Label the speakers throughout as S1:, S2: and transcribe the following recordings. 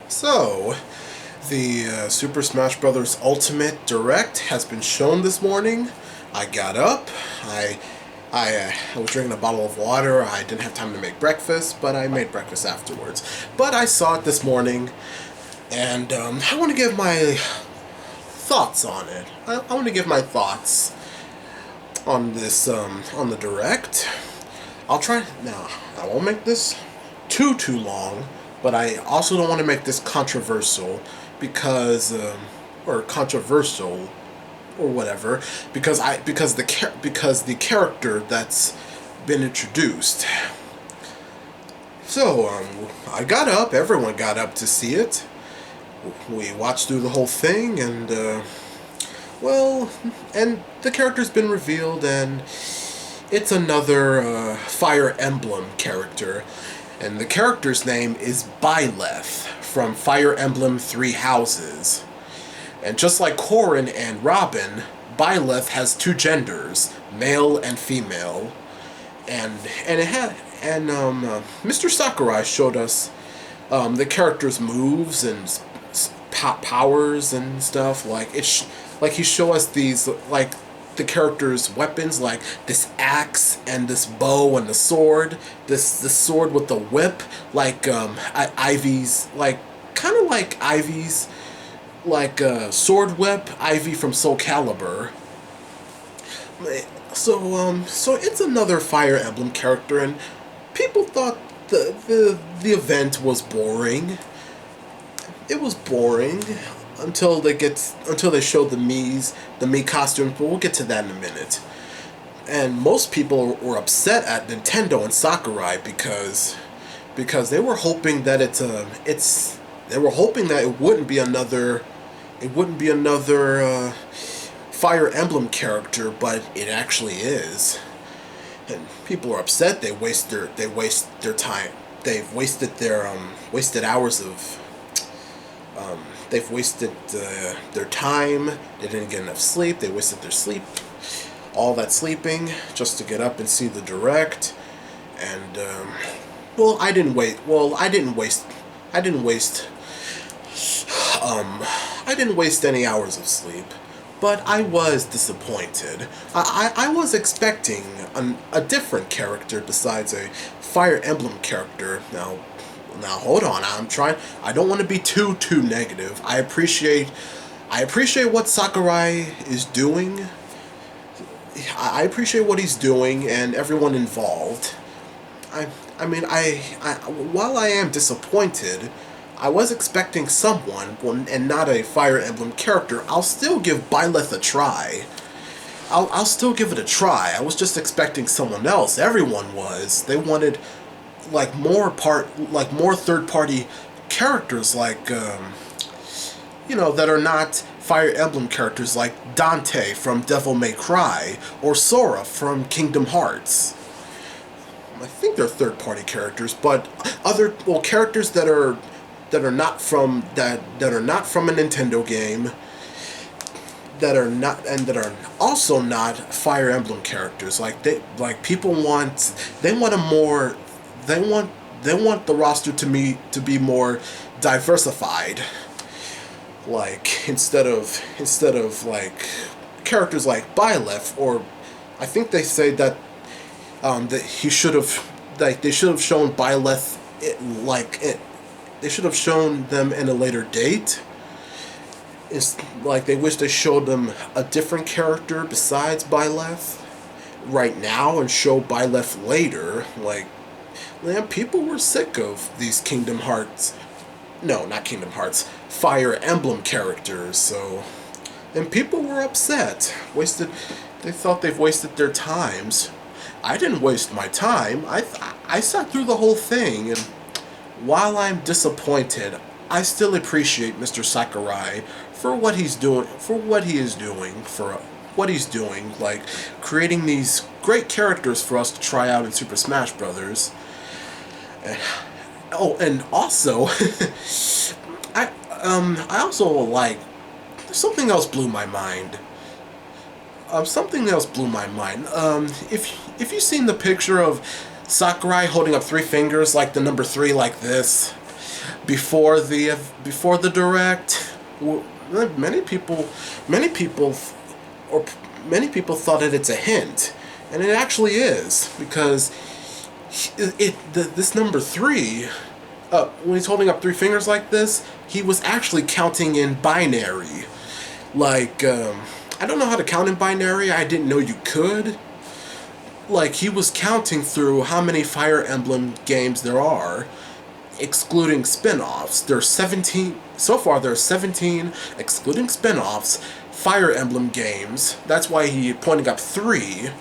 S1: So, the Super Smash Bros. Ultimate Direct has been shown this morning. I got up. I was drinking a bottle of water. I didn't have time to make breakfast, but I made breakfast afterwards. But I saw it this morning, and I want to give my thoughts on it. I want to give my thoughts on this on the Direct. I'll try now. I won't make this too long, but I also don't want to make this controversial because or controversial or whatever because the character that's been introduced. So I got up. Everyone got up to see it. We watched through the whole thing, and and the character's been revealed, and it's another Fire Emblem character. And the character's name is Byleth from Fire Emblem Three Houses. And just like Corrin and Robin, Byleth has two genders, male and female. Mr. Sakurai showed us the character's moves and powers and stuff. Like he showed us these the character's weapons, like this axe and this bow and the sword, this sword with the whip, like Ivy's, kind of like Ivy's, sword whip, Ivy from Soul Calibur. So it's another Fire Emblem character, and people thought the event was boring. It was boring until they showed the Mii costumes, but we'll get to that in a minute. And most people were upset at Nintendo and Sakurai because they were hoping that they were hoping that it wouldn't be another Fire Emblem character, but it actually is. And people are upset. They waste their time. They've wasted wasted hours of they've wasted their time. They didn't get enough sleep. They wasted their sleep, all that sleeping, just to get up and see the Direct. And I didn't waste any hours of sleep, but I was disappointed. I was expecting a different character besides a Fire Emblem character. Now hold on. I don't want to be too negative. I appreciate what Sakurai is doing. I appreciate what he's doing and everyone involved. While I am disappointed, I was expecting someone, and not a Fire Emblem character. I'll still give Byleth a try. I'll still give it a try. I was just expecting someone else. Everyone was. They wanted more third-party characters, that are not Fire Emblem characters, like Dante from Devil May Cry or Sora from Kingdom Hearts. I think they're third-party characters, but characters that are not from a Nintendo game, that are also not Fire Emblem characters. People want the roster to be more diversified. Instead of characters like Byleth, or I think they say that they should have shown Byleth they should have shown them in a later date. It's they wish they showed them a different character besides Byleth right now and show Byleth later. People were sick of these Fire Emblem characters, and people were upset. They thought they've wasted their times. I didn't waste my time. I sat through the whole thing, and while I'm disappointed, I still appreciate Mr. Sakurai for what he is doing, creating these great characters for us to try out in Super Smash Bros. And also, I also something else blew my mind. If you've seen the picture of Sakurai holding up three fingers, like the number 3, like this, before the direct, many people many people or many people thought that it's a hint, and it actually is, because this number 3, when he's holding up 3 fingers like this, he was actually counting in binary. Like, I don't know how to count in binary. I didn't know you could. Like, he was counting through how many Fire Emblem games there are, excluding spin-offs. There's 17, so far there's 17, excluding spin-offs, Fire Emblem games. That's why he pointing up 3.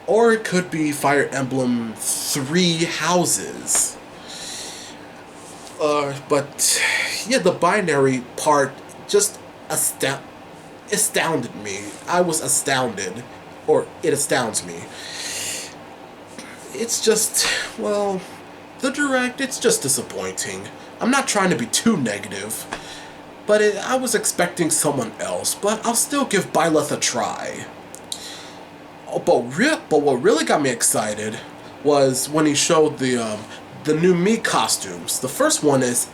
S1: Or it could be Fire Emblem 3 houses. But yeah, the binary part just astounded me. I was astounded, or it astounds me. It's just, well, the direct, it's just disappointing. I'm not trying to be too negative, but I was expecting someone else, but I'll still give Byleth a try. Oh, but what really got me excited was when he showed the new Mii costumes. The first one is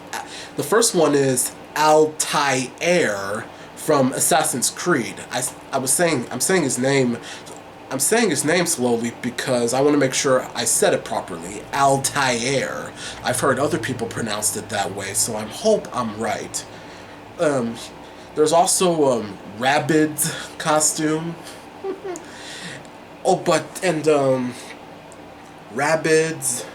S1: Altair from Assassin's Creed. I'm saying his name slowly because I want to make sure I said it properly. Altair. I've heard other people pronounce it that way, so I hope I'm right. There's also Rabbids costume. Rabbids.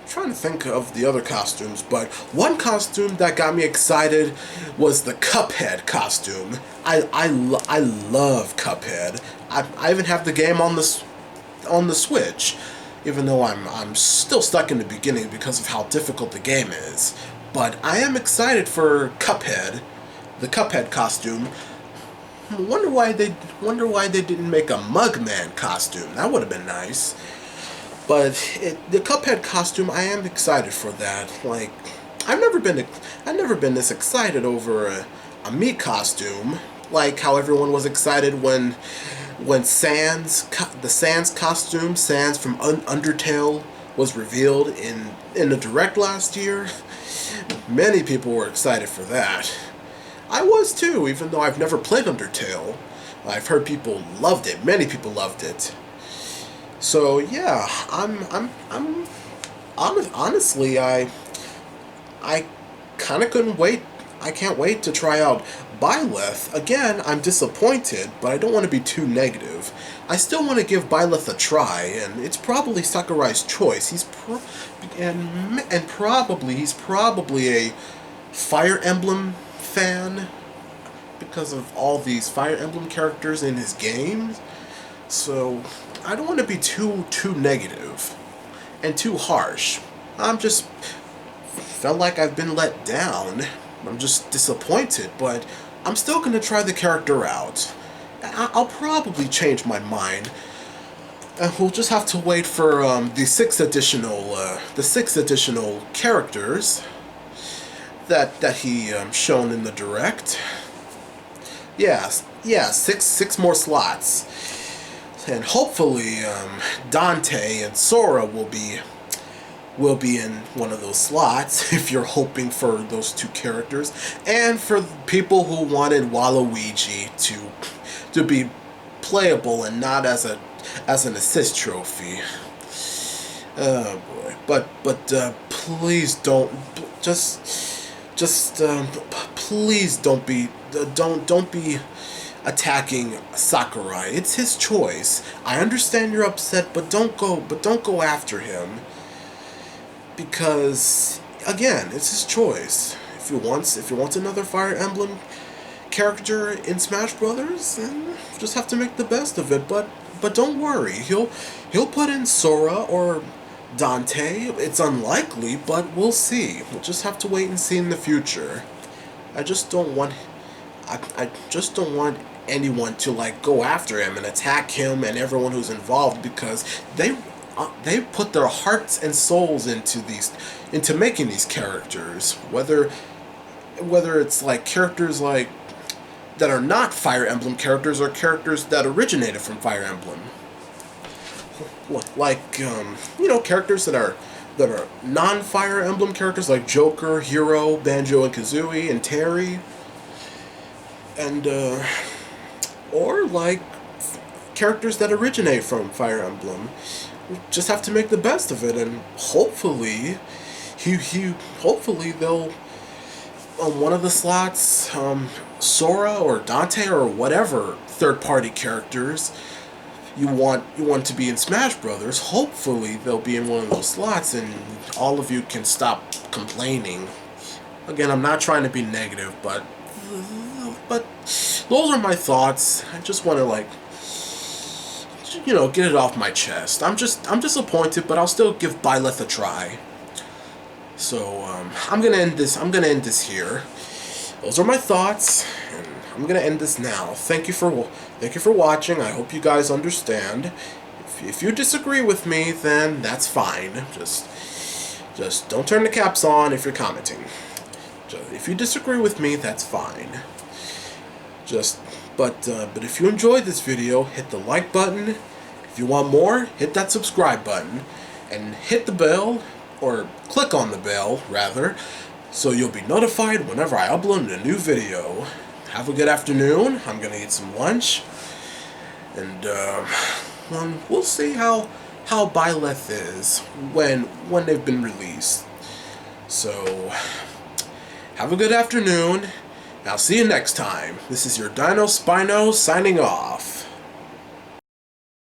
S1: I'm trying to think of the other costumes, but one costume that got me excited was the Cuphead costume. I love Cuphead. I even have the game on the Switch, even though I'm still stuck in the beginning because of how difficult the game is. But I am excited for Cuphead, the Cuphead costume. Wonder why they didn't make a Mugman costume. That would have been nice. But the Cuphead costume, I am excited for that. Like, I've never been this excited over a Mii costume. Like how everyone was excited when the Sans costume, Sans from Undertale, was revealed in the direct last year. Many people were excited for that. I was too, even though I've never played Undertale. I've heard people loved it. Many people loved it. So yeah, honestly, I kind of couldn't wait. I can't wait to try out Byleth. Again, I'm disappointed, but I don't want to be too negative. I still want to give Byleth a try, and it's probably Sakurai's choice. He's probably a Fire Emblem fan because of all these Fire Emblem characters in his games. So I don't want to be too negative and too harsh. I'm just felt like I've been let down. I'm just disappointed, but I'm still gonna try the character out. I'll probably change my mind. We'll just have to wait for the six additional characters that he shown in the direct. Six more slots, and hopefully Dante and Sora will be in one of those slots if you're hoping for those two characters, and for people who wanted Waluigi to be playable and not as an assist trophy. Oh boy! But please don't please don't be attacking Sakurai. It's his choice. I understand you're upset, but don't go after him. Because again, it's his choice. If he wants another Fire Emblem character in Smash Brothers, then just have to make the best of it. But don't worry, he'll put in Sora or Dante. It's unlikely, but we'll see. We'll just have to wait and see in the future. I just don't want anyone to go after him and attack him and everyone who's involved, because they put their hearts and souls into making these characters. Whether it's characters that are not Fire Emblem characters or characters that originated from Fire Emblem. Characters that that are non-Fire Emblem characters like Joker, Hero, Banjo and Kazooie, and Terry, and or like characters that originate from Fire Emblem. We just have to make the best of it, and hopefully, hopefully they'll on one of the slots, Sora or Dante or whatever third-party characters you want to be in Smash Brothers. Hopefully they'll be in one of those slots, and all of you can stop complaining. Again, I'm not trying to be negative, but those are my thoughts. I just want to, like, get it off my chest. I'm disappointed, but I'll still give Byleth a try. So I'm gonna end this here. Those are my thoughts, and I'm gonna end this now. Thank you for watching. I hope you guys understand. If you disagree with me, then that's fine. Just don't turn the caps on if you're commenting. If you disagree with me, that's fine. But if you enjoyed this video, hit the like button. If you want more, hit that subscribe button, and hit the bell, or click on the bell rather, so you'll be notified whenever I upload a new video. Have a good afternoon. I'm gonna eat some lunch, and we'll see how Byleth is when they've been released. So have a good afternoon. I'll see you next time. This is your Dino Spino signing off.